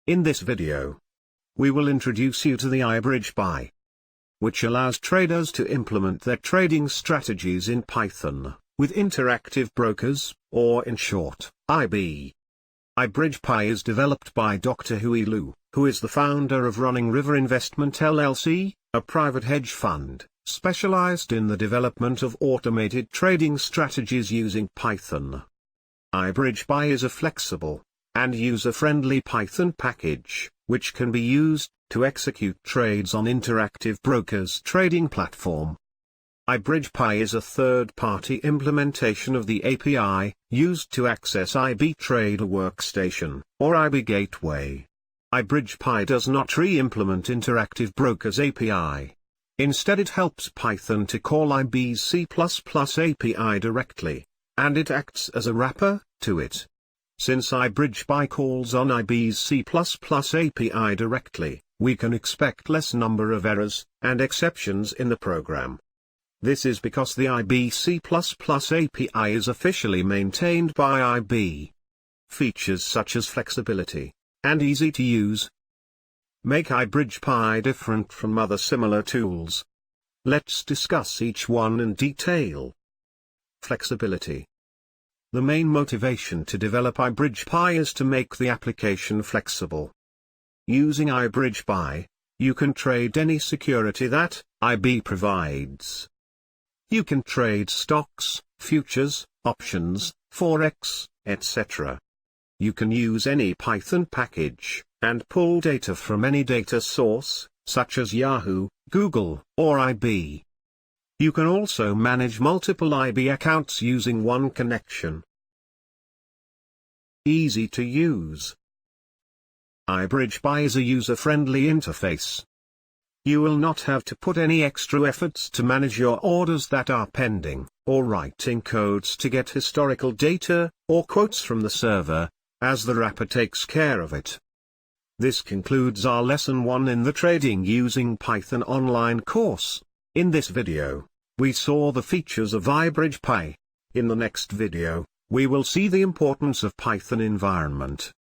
In this video, we will introduce you to the IBridgePy, which allows traders to implement their trading strategies in Python, with interactive brokers, or in short, IB. IBridgePy is developed by Dr Hui Lu, who is the founder of Running River Investment LLC, a private hedge fund, specialized in the development of automated trading strategies using Python. IBridgePy is a flexible and user-friendly Python package, which can be used to execute trades on interactive brokers' trading platform. IBridgePy is a third-party implementation of the API, used to access IB Trader Workstation, or IB Gateway. IBridgePy does not re-implement Interactive Brokers API. Instead, it helps Python to call IB's C++ API directly, and it acts as a wrapper to it. Since IBridgePy calls on IB's C++ API directly, we can expect less number of errors and exceptions in the program. This is because the IB C++ API is officially maintained by IB. Features such as flexibility and easy to use make IBridgePy different from other similar tools. Let's discuss each one in detail. Flexibility. The main motivation to develop IBridgePy is to make the application flexible. Using IBridgePy, you can trade any security that IB provides. You can trade stocks, futures, options, forex, etc. You can use any Python package, and pull data from any data source, such as Yahoo, Google, or IB. You can also manage multiple IB accounts using one connection. Easy to use. IBridgePy is a user-friendly interface. You will not have to put any extra efforts to manage your orders that are pending, or writing codes to get historical data, or quotes from the server, as the wrapper takes care of it. This concludes our Lesson 1 in the Trading Using Python online course. In this video, we saw the features of IBridgePy. In the next video, we will see the importance of Python environment.